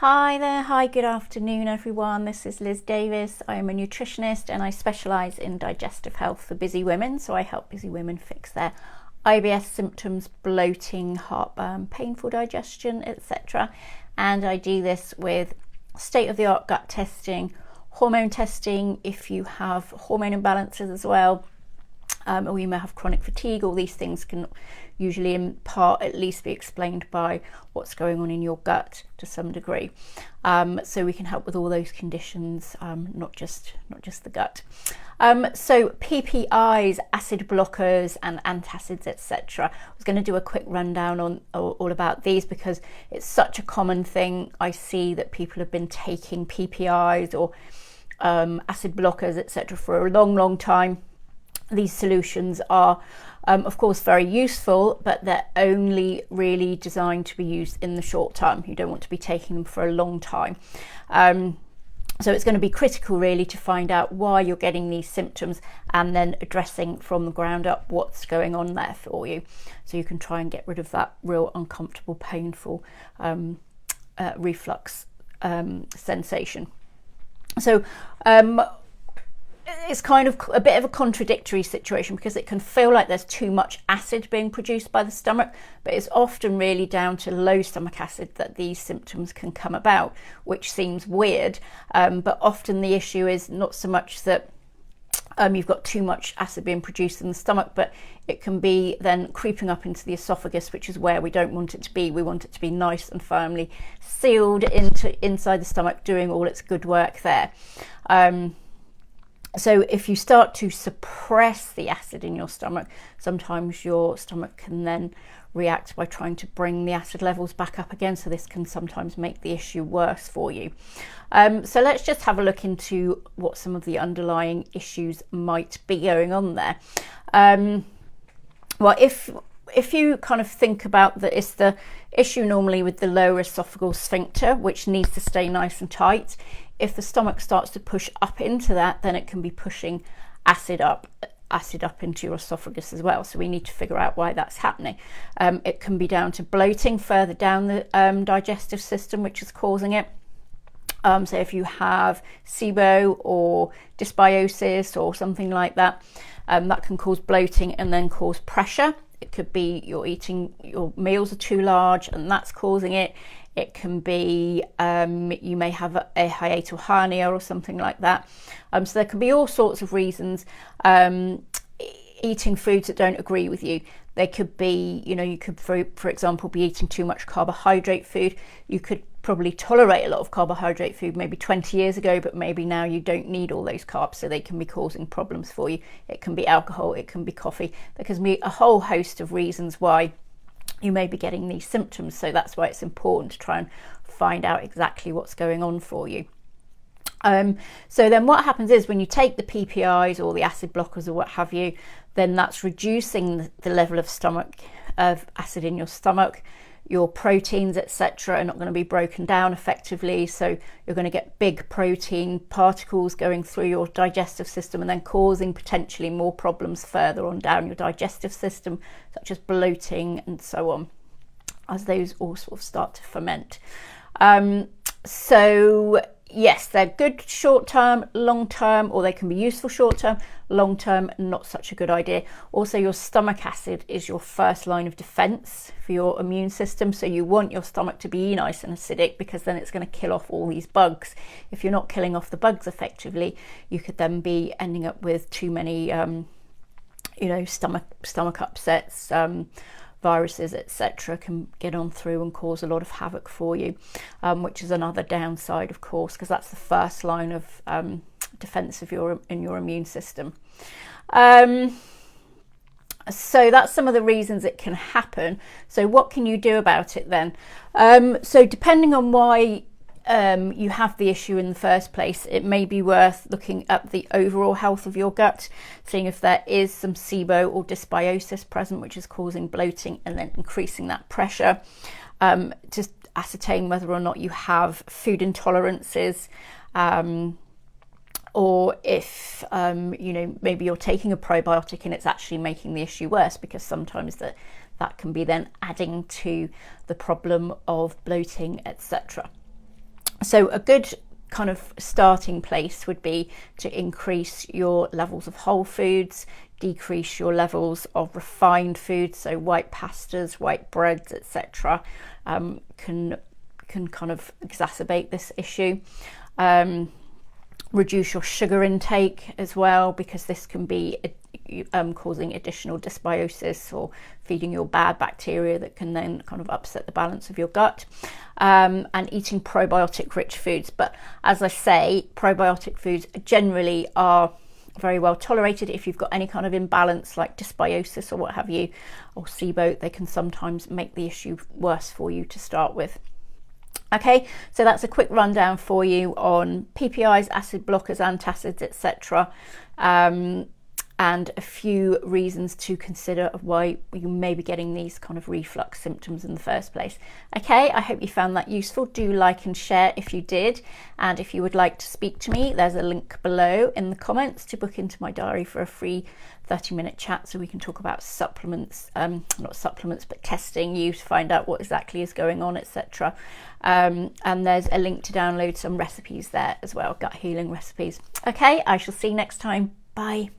Hi there, hi, good afternoon everyone. This is Liz Davis. I am a nutritionist and I specialise in digestive health for busy women. So I help busy women fix their IBS symptoms, bloating, heartburn, painful digestion, etc. And I do this with state-of-the-art gut testing, hormone testing if you have hormone imbalances as well. Or you may have chronic fatigue. All these things can usually in part at least be explained by what's going on in your gut to some degree. So we can help with all those conditions, not just the gut. So PPIs, acid blockers and antacids, etc. I was going to do a quick rundown on all about these because it's such a common thing. I see that people have been taking PPIs or acid blockers, etc. for a long time. These solutions are, of course, very useful, but they're only really designed to be used in the short term. You don't want to be taking them for a long time. So it's going to be critical really to find out why you're getting these symptoms and then addressing from the ground up what's going on there for you. So you can try and get rid of that real uncomfortable, painful reflux sensation. So it's kind of a bit of a contradictory situation because it can feel like there's too much acid being produced by the stomach, but it's often really down to low stomach acid that these symptoms can come about, which seems weird. But often the issue is not so much that you've got too much acid being produced in the stomach, but it can be then creeping up into the esophagus, which is where we don't want it to be. We want it to be nice and firmly sealed inside the stomach, doing all its good work there. So if you start to suppress the acid in your stomach, sometimes your stomach can then react by trying to bring the acid levels back up again. So this can sometimes make the issue worse for you. So let's just have a look into what some of the underlying issues might be going on there. Well, if you kind of think about that, it's the issue normally with the lower esophageal sphincter, which needs to stay nice and tight. If the stomach starts to push up into that, then it can be pushing acid up into your esophagus as well. So we need to figure out why that's happening. It can be down to bloating further down the digestive system, which is causing it. So if you have SIBO or dysbiosis or something like that, that can cause bloating and then cause pressure. It could be your meals are too large and that's causing it. It can be you may have a hiatal hernia or something like that. So there can be all sorts of reasons. Eating foods that don't agree with you. They could be, you could, for example, be eating too much carbohydrate food. You could probably tolerate a lot of carbohydrate food maybe 20 years ago, but maybe now you don't need all those carbs, so they can be causing problems for you. It can be alcohol, it can be coffee. There can be a whole host of reasons why you may be getting these symptoms. So that's why it's important to try and find out exactly what's going on for you. So then what happens is when you take the PPIs or the acid blockers or what have you, then that's reducing the level of acid in your stomach. Your proteins, etc., are not going to be broken down effectively. So you're going to get big protein particles going through your digestive system and then causing potentially more problems further on down your digestive system, such as bloating and so on, as those all sort of start to ferment. So yes, they're good short term, long term, or they can be useful short term. Long term, not such a good idea. Also, your stomach acid is your first line of defense for your immune system. So you want your stomach to be nice and acidic because then it's going to kill off all these bugs. If you're not killing off the bugs effectively, you could then be ending up with too many, stomach upsets. Viruses, etc., can get on through and cause a lot of havoc for you, which is another downside, of course, because that's the first line of defense of your immune system. So that's some of the reasons it can happen. So what can you do about it then? So depending on why you have the issue in the first place, it may be worth looking at the overall health of your gut, seeing if there is some SIBO or dysbiosis present, which is causing bloating and then increasing that pressure. Just ascertain whether or not you have food intolerances, or if maybe you're taking a probiotic and it's actually making the issue worse, because sometimes that can be then adding to the problem of bloating, etc. So a good kind of starting place would be to increase your levels of whole foods, decrease your levels of refined foods, so white pastas, white breads, etc. Can kind of exacerbate this issue. Reduce your sugar intake as well, because this can be causing additional dysbiosis or feeding your bad bacteria that can then kind of upset the balance of your gut. And eating probiotic rich foods. But as I say, probiotic foods generally are very well tolerated. If you've got any kind of imbalance like dysbiosis or what have you, or SIBO, they can sometimes make the issue worse for you to start with. Okay, so that's a quick rundown for you on PPIs, acid blockers, antacids, etc. And a few reasons to consider of why you may be getting these kind of reflux symptoms in the first place. Okay, I hope you found that useful. Do like and share if you did. And if you would like to speak to me, there's a link below in the comments to book into my diary for a free 30-minute chat so we can talk about supplements, not supplements, but testing you to find out what exactly is going on, etc. And there's a link to download some recipes there as well, gut healing recipes. Okay, I shall see you next time. Bye.